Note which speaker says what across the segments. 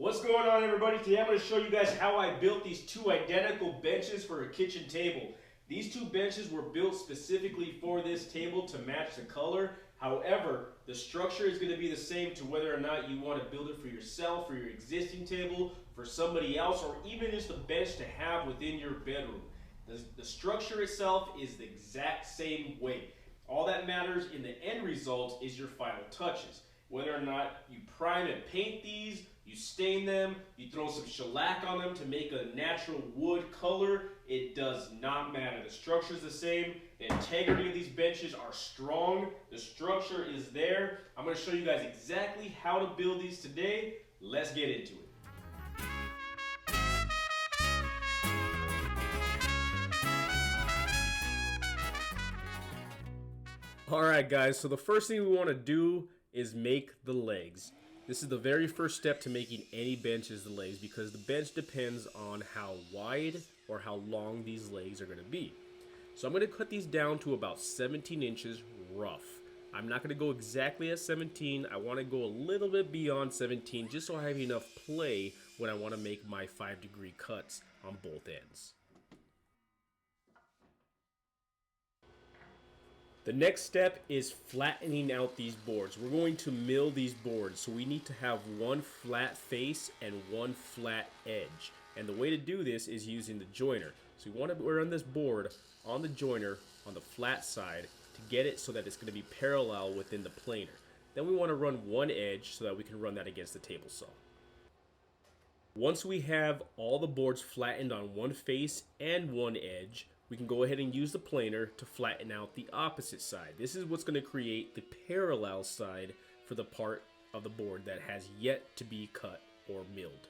Speaker 1: What's going on, everybody? Today I'm going to show you guys how I built these two identical benches for a kitchen table. These two benches were built specifically for this table to match the color. However, the structure is going to be the same to whether or not you want to build it for yourself, for your existing table, for somebody else, or even just a bench to have within your bedroom. The structure itself is the exact same way. All that matters in the end result is your final touches. Whether or not you prime and paint these, you stain them, you throw some shellac on them to make a natural wood color, it does not matter. The structure is the same. The integrity of these benches are strong. The structure is there. I'm going to show you guys exactly how to build these today. Let's get into it. Alright guys, so the first thing we want to do is make the legs. This is the very first step to making any bench, is the legs, because the bench depends on how wide or how long these legs are going to be. So I'm going to cut these down to about 17 inches rough. I'm not going to go exactly at 17. I want to go a little bit beyond 17 just so I have enough play when I want to make my 5-degree cuts on both ends. The next step is flattening out these boards. We're going to mill these boards, so we need to have one flat face and one flat edge. And the way to do this is using the joiner. So we want to run this board on the joiner on the flat side to get it so that it's going to be parallel within the planer. Then we want to run one edge so that we can run that against the table saw. Once we have all the boards flattened on one face and one edge, we can go ahead and use the planer to flatten out the opposite side. This is what's going to create the parallel side for the part of the board that has yet to be cut or milled.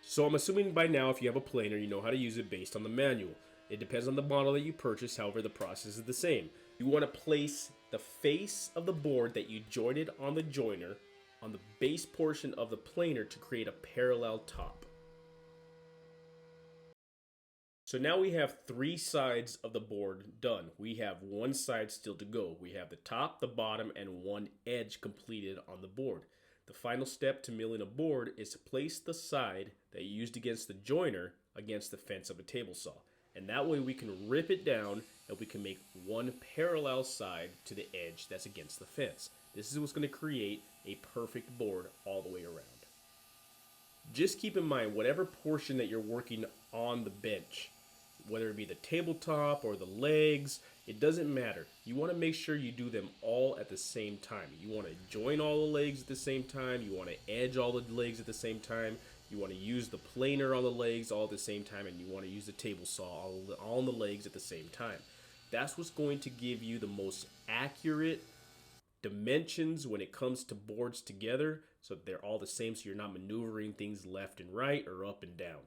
Speaker 1: So I'm assuming by now, if you have a planer, you know how to use it based on the manual. It depends on the model that you purchase, however the process is the same. You want to place the face of the board that you jointed on the joiner on the base portion of the planer to create a parallel top. So now we have three sides of the board done. We have one side still to go. We have the top, the bottom, and one edge completed on the board. The final step to milling a board is to place the side that you used against the joiner against the fence of a table saw. And that way we can rip it down and we can make one parallel side to the edge that's against the fence. This is what's going to create a perfect board all the way around. Just keep in mind, whatever portion that you're working on the bench, whether it be the tabletop or the legs, it doesn't matter. You want to make sure you do them all at the same time. You want to join all the legs at the same time. You want to edge all the legs at the same time. You want to use the planer on the legs all at the same time, and you want to use the table saw all on the legs at the same time. That's what's going to give you the most accurate dimensions when it comes to boards together, so they're all the same, so you're not maneuvering things left and right or up and down.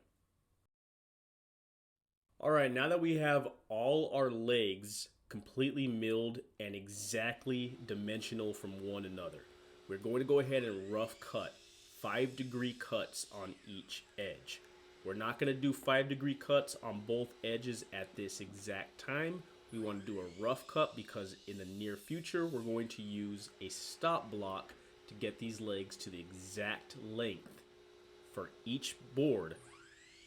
Speaker 1: Alright, now that we have all our legs completely milled and exactly dimensional from one another, we're going to go ahead and rough cut 5-degree cuts on each edge. We're not going to do 5-degree cuts on both edges at this exact time. We want to do a rough cut because in the near future we're going to use a stop block to get these legs to the exact length for each board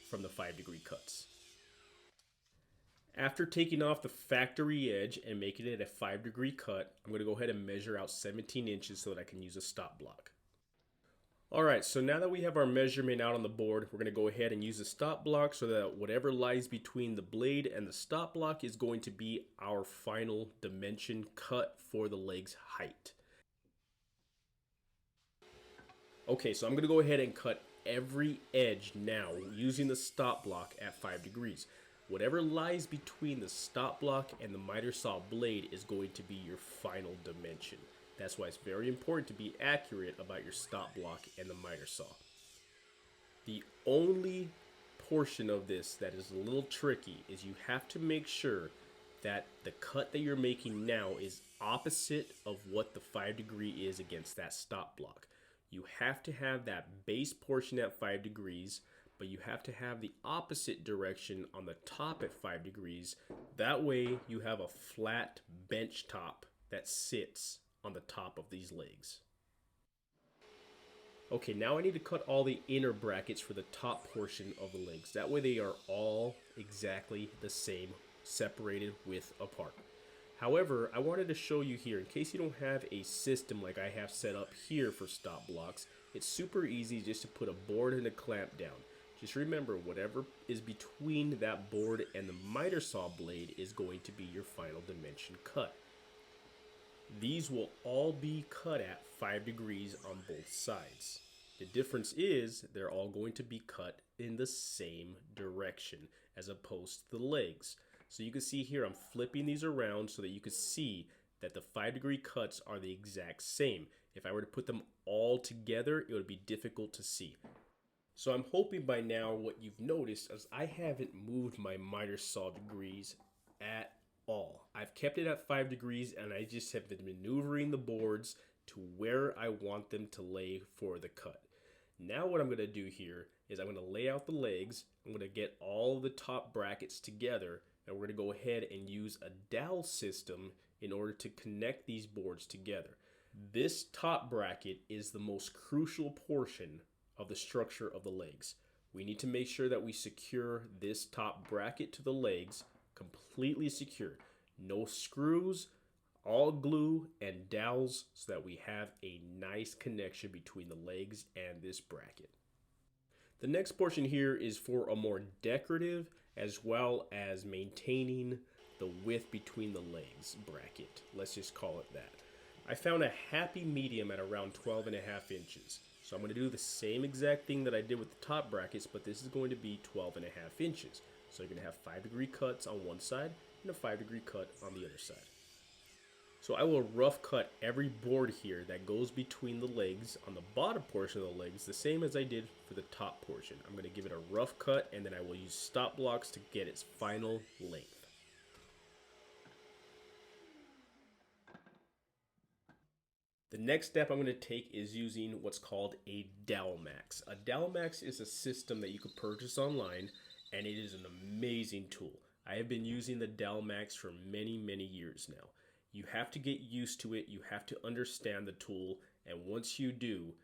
Speaker 1: from the 5-degree cuts. After taking off the factory edge and making it a 5-degree cut, I'm going to go ahead and measure out 17 inches so that I can use a stop block. Alright, so now that we have our measurement out on the board, we're going to go ahead and use the stop block so that whatever lies between the blade and the stop block is going to be our final dimension cut for the leg's height. Okay, so I'm going to go ahead and cut every edge now using the stop block at 5 degrees. Whatever lies between the stop block and the miter saw blade is going to be your final dimension. That's why it's very important to be accurate about your stop block and the miter saw. The only portion of this that is a little tricky is you have to make sure that the cut that you're making now is opposite of what the 5-degree is against that stop block. You have to have that base portion at 5 degrees, but you have to have the opposite direction on the top at 5 degrees. That way you have a flat bench top that sits on the top of these legs. Okay, now I need to cut all the inner brackets for the top portion of the legs. That way they are all exactly the same, separated width apart. However, I wanted to show you here, in case you don't have a system like I have set up here for stop blocks, it's super easy just to put a board and a clamp down. Just remember, whatever is between that board and the miter saw blade is going to be your final dimension cut. These will all be cut at 5 degrees on both sides. The difference is they're all going to be cut in the same direction as opposed to the legs. So you can see here I'm flipping these around so that you can see that the 5-degree cuts are the exact same. If I were to put them all together, it would be difficult to see. So I'm hoping by now what you've noticed is I haven't moved my miter saw degrees at all. I've kept it at 5 degrees and I just have been maneuvering the boards to where I want them to lay for the cut. Now what I'm going to do here is I'm going to lay out the legs. I'm going to get all the top brackets together and we're going to go ahead and use a dowel system in order to connect these boards together. This top bracket is the most crucial portion of the structure of the legs. We need to make sure that we secure this top bracket to the legs completely secure. No screws, all glue and dowels so that we have a nice connection between the legs and this bracket. The next portion here is for a more decorative as well as maintaining the width between the legs bracket. Let's just call it that. I found a happy medium at around 12.5 inches. So I'm going to do the same exact thing that I did with the top brackets, but this is going to be 12.5 inches. So you're going to have 5-degree cuts on one side and a 5-degree cut on the other side. So I will rough cut every board here that goes between the legs on the bottom portion of the legs, the same as I did for the top portion. I'm going to give it a rough cut and then I will use stop blocks to get its final length. The next step I'm going to take is using what's called a dowel max. A dowel max is a system that you can purchase online and it is an amazing tool. I have been using the dowel max for many years now. You have to get used to it, you have to understand the tool, and once you do,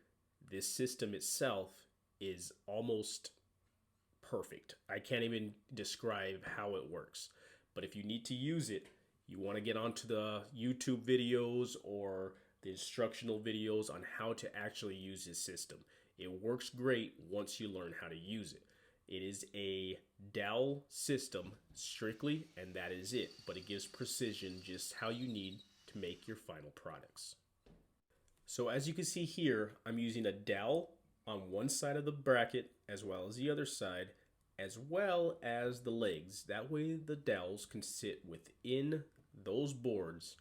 Speaker 1: this system itself is almost perfect. I can't even describe how it works. But if you need to use it, you want to get onto the YouTube videos or the instructional videos on how to actually use this system. It works great once you learn how to use it. It is a dowel system strictly, and that is it. But it gives precision just how you need to make your final products. So as you can see here, I'm using a dowel on one side of the bracket as well as the other side, as well as the legs. That way the dowels can sit within those boards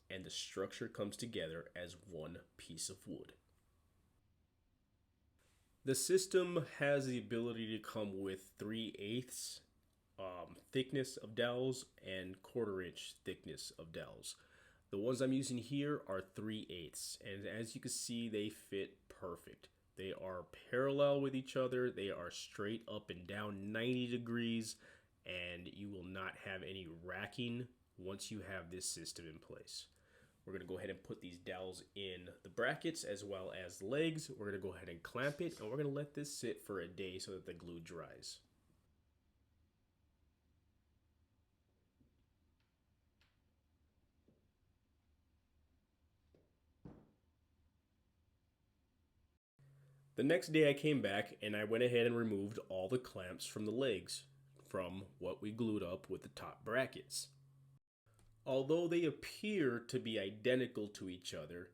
Speaker 1: and the structure comes together as one piece of wood. The system has the ability to come with 3/8 thickness of dowels and 1/4 inch thickness of dowels. The ones I'm using here are 3/8, and as you can see, they fit perfect. They are parallel with each other. They are straight up and down 90 degrees, and you will not have any racking once you have this system in place. We're going to go ahead and put these dowels in the brackets as well as the legs. We're going to go ahead and clamp it, and we're going to let this sit for a day so that the glue dries. The next day I came back and I went ahead and removed all the clamps from the legs from what we glued up with the top brackets. Although they appear to be identical to each other,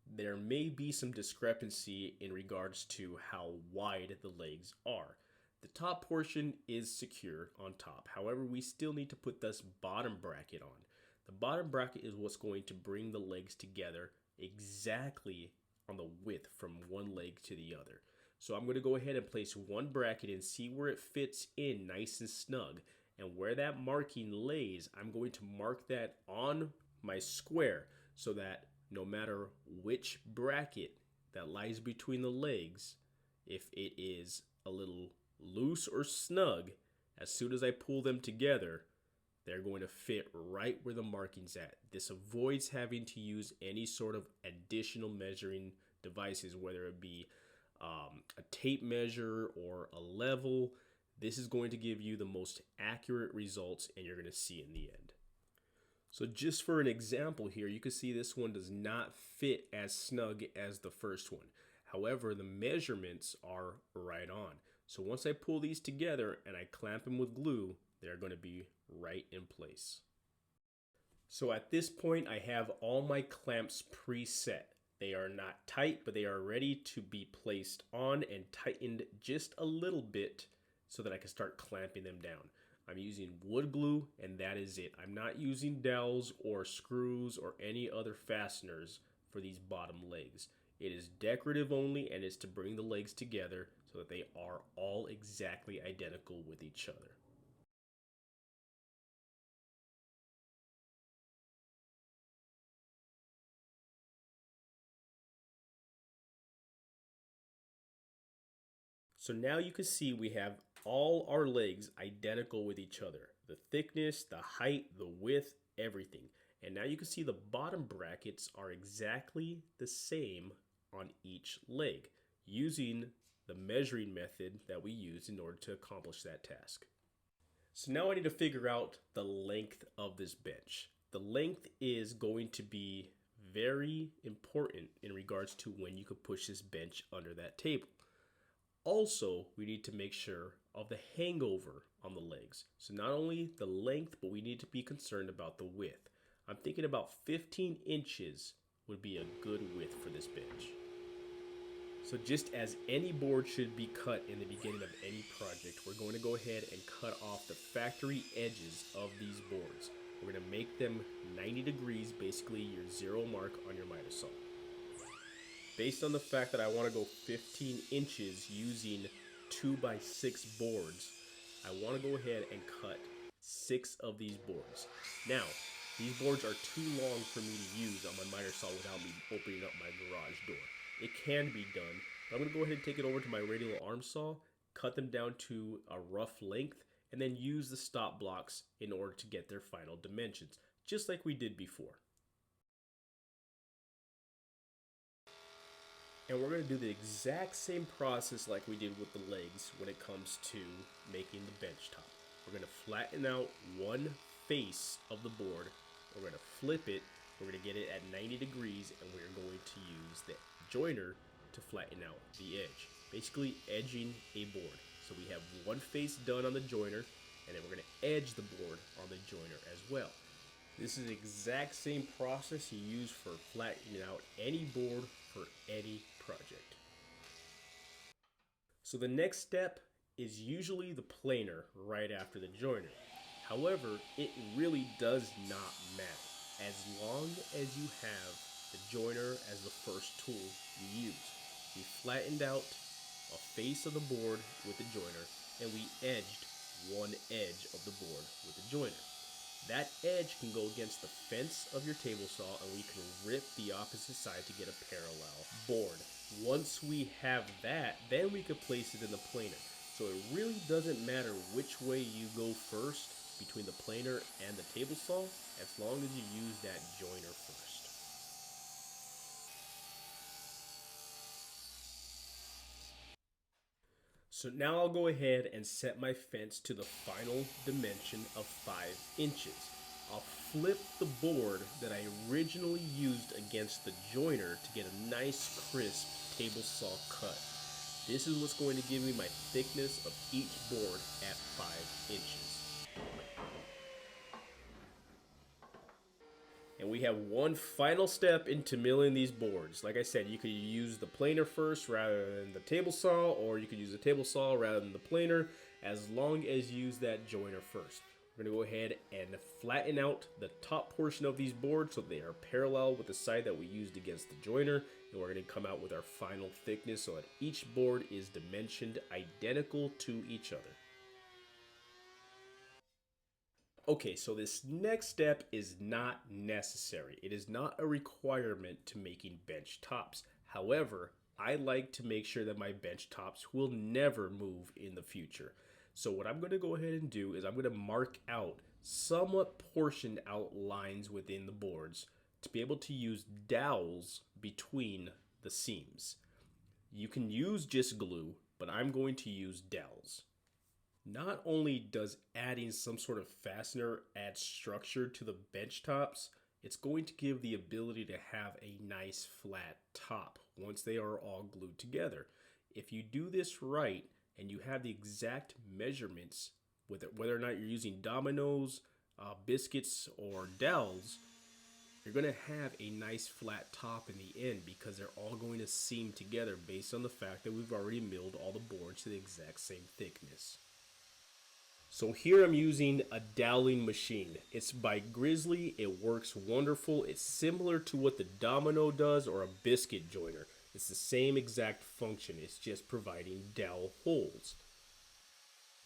Speaker 1: there may be some discrepancy in regards to how wide the legs are. The top portion is secure on top. However, we still need to put this bottom bracket on. The bottom bracket is what's going to bring the legs together exactly on the width from one leg to the other. So I'm going to go ahead and place one bracket and see where it fits in nice and snug. And where that marking lays, I'm going to mark that on my square so that no matter which bracket that lies between the legs, if it is a little loose or snug, as soon as I pull them together, they're going to fit right where the marking's at. This avoids having to use any sort of additional measuring devices, whether it be a tape measure or a level. This is going to give you the most accurate results, and you're going to see in the end. So just for an example here, you can see this one does not fit as snug as the first one. However, the measurements are right on. So once I pull these together and I clamp them with glue, they're going to be right in place. So at this point, I have all my clamps preset. They are not tight, but they are ready to be placed on and tightened just a little bit so that I can start clamping them down. I'm using wood glue, and that is it. I'm not using dowels or screws or any other fasteners for these bottom legs. It is decorative only, and it's to bring the legs together so that they are all exactly identical with each other. So now you can see we have all our legs identical with each other. The thickness, the height, the width, everything. And now you can see the bottom brackets are exactly the same on each leg, using the measuring method that we use in order to accomplish that task. So now I need to figure out the length of this bench. The length is going to be very important in regards to when you could push this bench under that table. Also, we need to make sure of the hangover on the legs. So not only the length, but we need to be concerned about the width. I'm thinking about 15 inches would be a good width for this bench. So just as any board should be cut in the beginning of any project, we're going to go ahead and cut off the factory edges of these boards. We're going to make them 90 degrees, basically your zero mark on your miter saw. Based on the fact that I want to go 15 inches using 2x6 boards, I want to go ahead and cut 6 of these boards. Now, these boards are too long for me to use on my miter saw without me opening up my garage door. It can be done, but I'm going to go ahead and take it over to my radial arm saw, cut them down to a rough length, and then use the stop blocks in order to get their final dimensions, just like we did before. And we're going to do the exact same process like we did with the legs when it comes to making the bench top. We're going to flatten out one face of the board. We're going to flip it. We're going to get it at 90 degrees, and we're going to use the joiner to flatten out the edge, basically edging a board. So we have one face done on the joiner, and then we're going to edge the board on the joiner as well. This is the exact same process you use for flattening out any board for any project. So the next step is usually the planer right after the joiner. However, it really does not matter as long as you have the joiner as the first tool you use. We flattened out a face of the board with the joiner, and we edged one edge of the board with the joiner. That edge can go against the fence of your table saw, and we can rip the opposite side to get a parallel board. Once we have that, then we can place it in the planer. So it really doesn't matter which way you go first between the planer and the table saw, as long as you use that joiner first. So now I'll go ahead and set my fence to the final dimension of 5 inches. I'll flip the board that I originally used against the joiner to get a nice crisp table saw cut. This is what's going to give me my thickness of each board at 5 inches. And we have one final step into milling these boards. Like I said, you could use the planer first rather than the table saw, or you could use the table saw rather than the planer, as long as you use that joiner first. We're going to go ahead and flatten out the top portion of these boards so they are parallel with the side that we used against the joiner, and we're going to come out with our final thickness so that each board is dimensioned identical to each other. Okay, so this next step is not necessary. It is not a requirement to making bench tops. However, I like to make sure that my bench tops will never move in the future. So what I'm going to go ahead and do is I'm going to mark out somewhat portioned out lines within the boards to be able to use dowels between the seams. You can use just glue, but I'm going to use dowels. Not only does adding some sort of fastener add structure to the bench tops, it's going to give the ability to have a nice flat top once they are all glued together. If you do this right and you have the exact measurements, whether or not you're using dominoes, biscuits, or dowels, you're going to have a nice flat top in the end because they're all going to seam together based on the fact that we've already milled all the boards to the exact same thickness. So here I'm using a doweling machine. It's by Grizzly. It works wonderful. It's similar to what the domino does or a biscuit joiner. It's the same exact function. It's just providing dowel holes.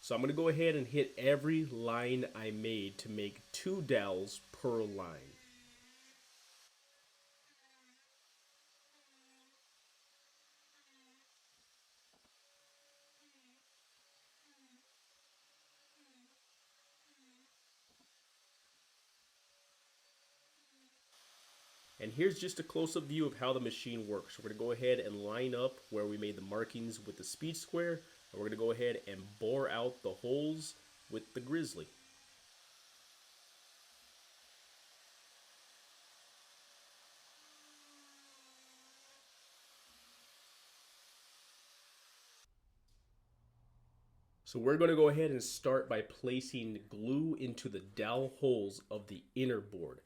Speaker 1: So I'm going to go ahead and hit every line I made to make 2 dowels per line. And here's just a close-up view of how the machine works. We're going to go ahead and line up where we made the markings with the speed square. And we're going to go ahead and bore out the holes with the Grizzly. So we're going to go ahead and start by placing glue into the dowel holes of the inner board.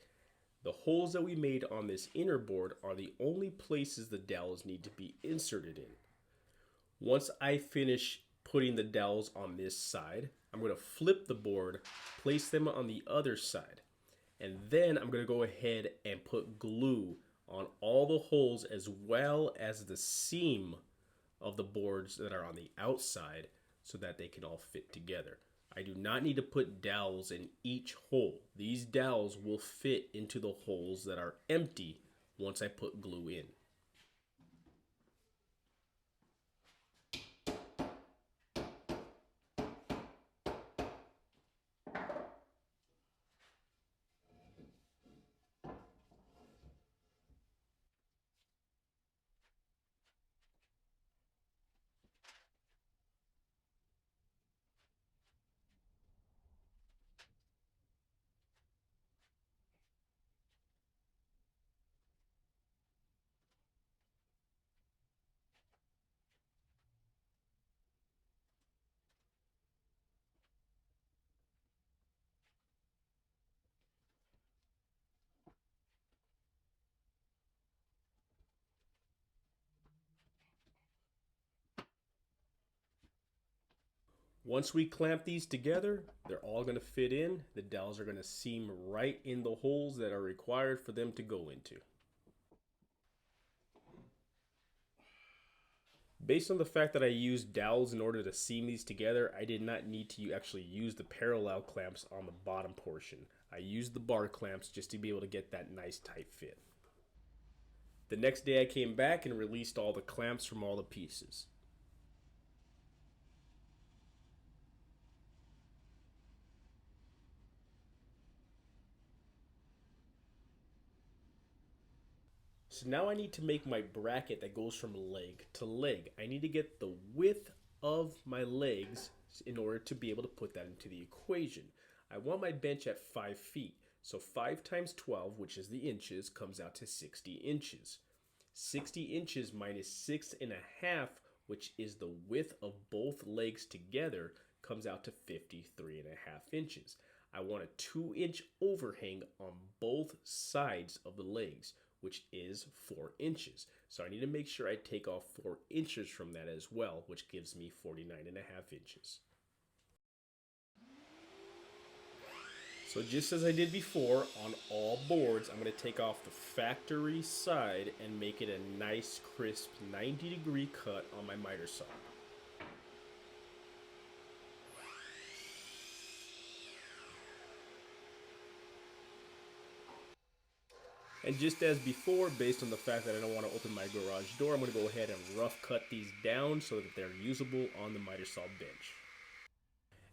Speaker 1: The holes that we made on this inner board are the only places the dowels need to be inserted in. Once I finish putting the dowels on this side, I'm going to flip the board, place them on the other side, and then I'm going to go ahead and put glue on all the holes as well as the seam of the boards that are on the outside so that they can all fit together. I do not need to put dowels in each hole. These dowels will fit into the holes that are empty once I put glue in. Once we clamp these together, they're all going to fit in. The dowels are going to seam right in the holes that are required for them to go into. Based on the fact that I used dowels in order to seam these together, I did not need to actually use the parallel clamps on the bottom portion. I used the bar clamps just to be able to get that nice tight fit. The next day I came back and released all the clamps from all the pieces. So now I need to make my bracket that goes from leg to leg. I need to get the width of my legs in order to be able to put that into the equation. I want my bench at 5 feet. So 5 times 12, which is the inches, comes out to 60 inches. 60 inches minus 6.5, which is the width of both legs together, comes out to 53.5 inches. I want a 2-inch overhang on both sides of the legs, which is 4 inches. So I need to make sure I take off 4 inches from that as well, which gives me 49.5 inches. So just as I did before, on all boards, I'm going to take off the factory side and make it a nice crisp 90-degree cut on my miter saw. And just as before, based on the fact that I don't want to open my garage door, I'm going to go ahead and rough cut these down so that they're usable on the miter saw bench.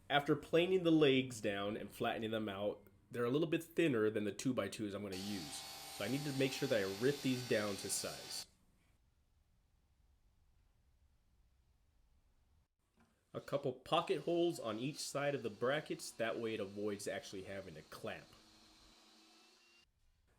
Speaker 1: After planing the legs down and flattening them out, they're a little bit thinner than the 2x2s I'm going to use. So I need to make sure that I rip these down to size. a couple pocket holes on each side of the brackets. That way it avoids actually having to clamp.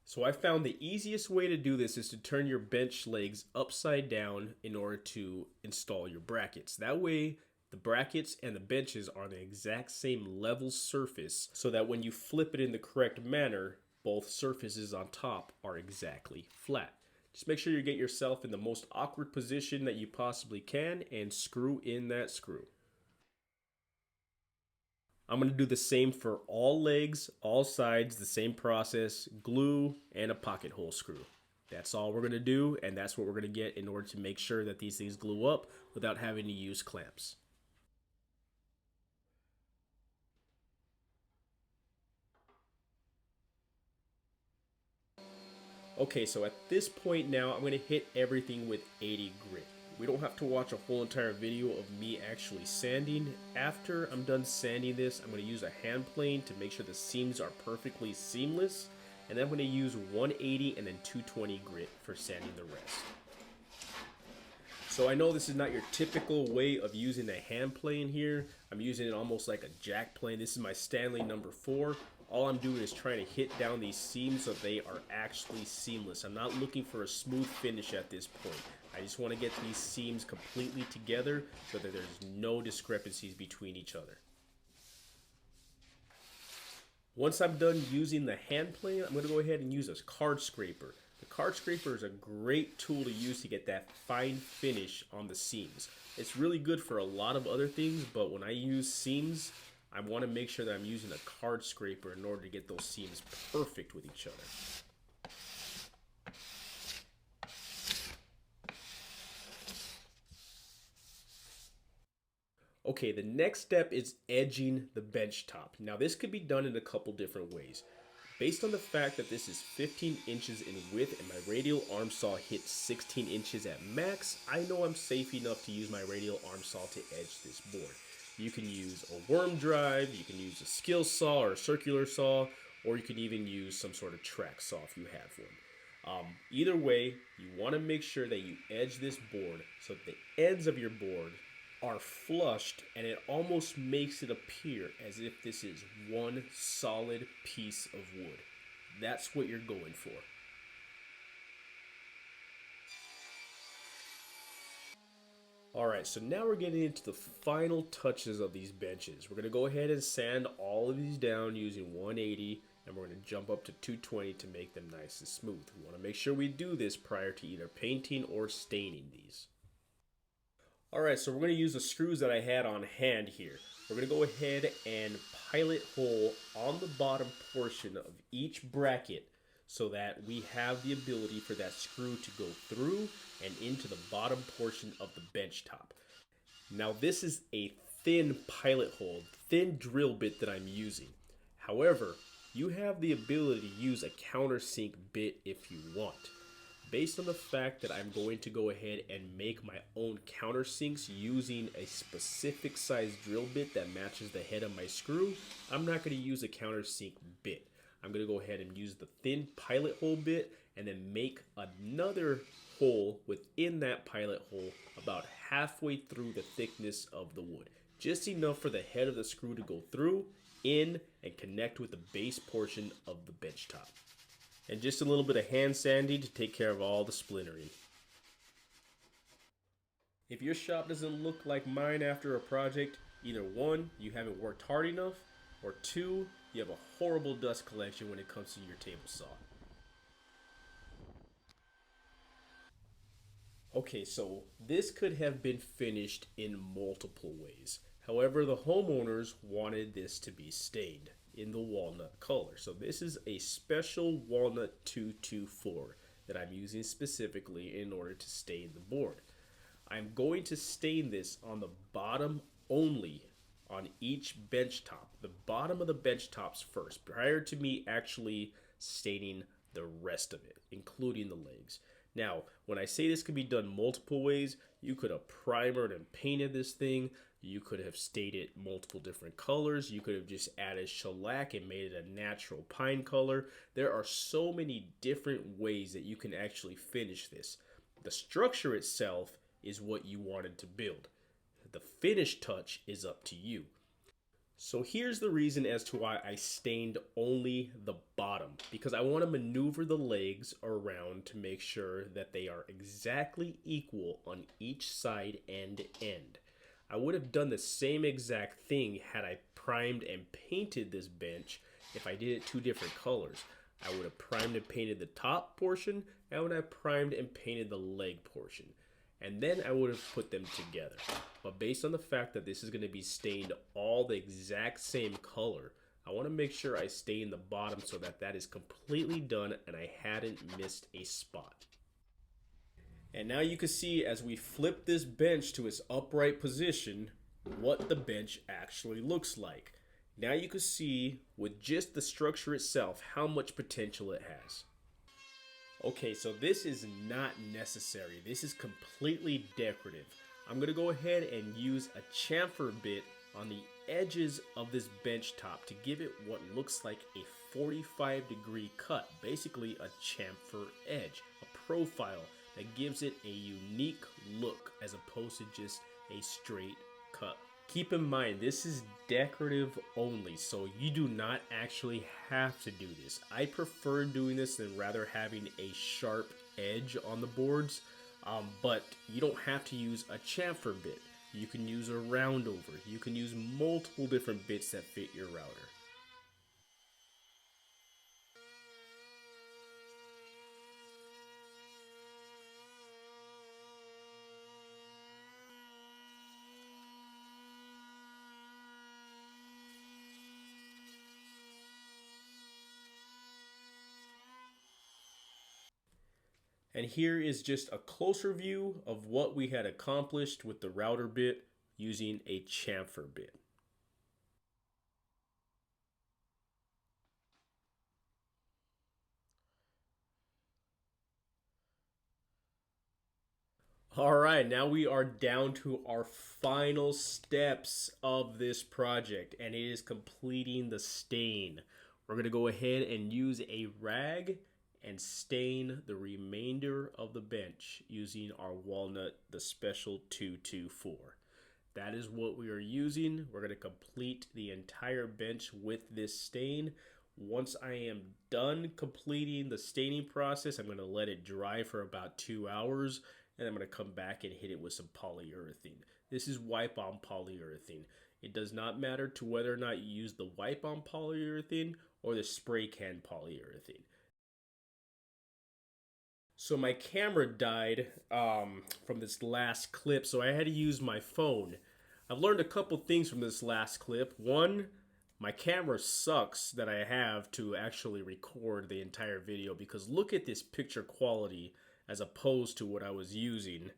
Speaker 1: So I found the easiest way to do this is to turn your bench legs upside down in order to install your brackets. That way the brackets and the benches are on the exact same level surface, so that when you flip it in the correct manner, both surfaces on top are exactly flat. Just make sure you get yourself in the most awkward position that you possibly can and screw in that screw. I'm going to do the same for all legs, all sides, the same process, glue and a pocket hole screw. That's all we're going to do, and that's what we're going to get in order to make sure that these things glue up without having to use clamps. Okay, so at this point now, I'm going to hit everything with 80 grit. We don't have to watch a whole entire video of me actually sanding. After I'm done sanding this, I'm going to use a hand plane to make sure the seams are perfectly seamless. And then I'm going to use 180 and then 220 grit for sanding the rest. So I know this is not your typical way of using a hand plane here. I'm using it almost like a jack plane. This is my Stanley number 4. All I'm doing is trying to hit down these seams so they are actually seamless. I'm not looking for a smooth finish at this point. I just want to get these seams completely together so that there's no discrepancies between each other. Once I'm done using the hand plane, I'm going to go ahead and use a card scraper. The card scraper is a great tool to use to get that fine finish on the seams. It's really good for a lot of other things, but when I use seams, I want to make sure that I'm using a card scraper in order to get those seams perfect with each other. Okay, the next step is edging the bench top. Now this could be done in a couple different ways. Based on the fact that this is 15 inches in width and my radial arm saw hits 16 inches at max, I know I'm safe enough to use my radial arm saw to edge this board. You can use a worm drive, you can use a skill saw or a circular saw, or you can even use some sort of track saw if you have one. Either way, you want to make sure that you edge this board so that the ends of your board are flushed and it almost makes it appear as if this is one solid piece of wood. That's what you're going for. Alright, so now we're getting into the final touches of these benches. We're going to go ahead and sand all of these down using 180, and we're going to jump up to 220 to make them nice and smooth. We want to make sure we do this prior to either painting or staining these. Alright, so we're going to use the screws that I had on hand here. We're going to go ahead and pilot hole on the bottom portion of each bracket so that we have the ability for that screw to go through and into the bottom portion of the bench top. Now this is a thin pilot hole, thin drill bit that I'm using. However, you have the ability to use a countersink bit if you want. Based on the fact that I'm going to go ahead and make my own countersinks using a specific size drill bit that matches the head of my screw, I'm not going to use a countersink bit. I'm going to go ahead and use the thin pilot hole bit and then make another hole within that pilot hole about halfway through the thickness of the wood. Just enough for the head of the screw to go through, in, and connect with the base portion of the bench top. And just a little bit of hand sanding to take care of all the splintering. If your shop doesn't look like mine after a project, either one, you haven't worked hard enough, or two, you have a horrible dust collection when it comes to your table saw. Okay, so this could have been finished in multiple ways. However, the homeowners wanted this to be stained in the walnut color. So this is a special walnut 224 that I'm using specifically in order to stain the board. I'm going to stain this on the bottom only on each bench top. The bottom of the bench tops first, prior to me actually staining the rest of it, including the legs. Now, when I say this can be done multiple ways, you could have primered and painted this thing. You could have stained it multiple different colors. You could have just added shellac and made it a natural pine color. There are so many different ways that you can actually finish this. The structure itself is what you wanted to build. The finished touch is up to you. So here's the reason as to why I stained only the bottom, because I want to maneuver the legs around to make sure that they are exactly equal on each side end to end. I would have done the same exact thing had I primed and painted this bench if I did it two different colors. I would have primed and painted the top portion, and I would have primed and painted the leg portion. And then I would have put them together. But based on the fact that this is going to be stained all the exact same color, I want to make sure I stain the bottom so that that is completely done and I hadn't missed a spot. And now you can see as we flip this bench to its upright position, what the bench actually looks like. Now you can see with just the structure itself how much potential it has. Okay, so this is not necessary. This is completely decorative. I'm going to go ahead and use a chamfer bit on the edges of this bench top to give it what looks like a 45-degree cut, basically a chamfer edge, a profile that gives it a unique look as opposed to just a straight cut. Keep in mind, this is decorative only, so you do not actually have to do this. I prefer doing this than rather having a sharp edge on the boards, but you don't have to use a chamfer bit. You can use a roundover. You can use multiple different bits that fit your router. And here is just a closer view of what we had accomplished with the router bit using a chamfer bit. All right, now we are down to our final steps of this project, and it is completing the stain. We're going to go ahead and use a rag and stain the remainder of the bench using our walnut, the special 224. That is what we are using. We're going to complete the entire bench with this stain. Once I am done completing the staining process, I'm going to let it dry for about 2 hours, and I'm going to come back and hit it with some polyurethane. This is wipe-on polyurethane. It does not matter to whether or not you use the wipe-on polyurethane or the spray can polyurethane. So my camera died from this last clip, so I had to use my phone. I've learned a couple things from this last clip. One, my camera sucks that I have to actually record the entire video, because look at this picture quality as opposed to what I was using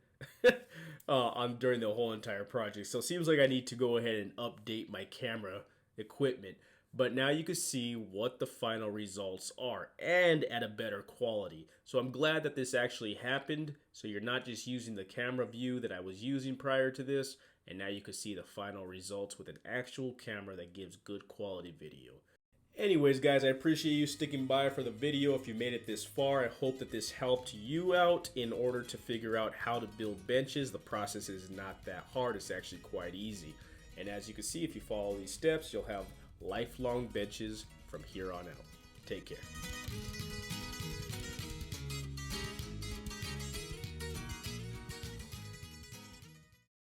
Speaker 1: during the whole entire project. So it seems like I need to go ahead and update my camera equipment. But now you can see what the final results are, and at a better quality. So I'm glad that this actually happened, so you're not just using the camera view that I was using prior to this, and now you can see the final results with an actual camera that gives good quality video. Anyways guys, I appreciate you sticking by for the video. If you made it this far, I hope that this helped you out in order to figure out how to build benches. The process is not that hard, it's actually quite easy. And as you can see, if you follow these steps, you'll have lifelong benches from here on out. Take care.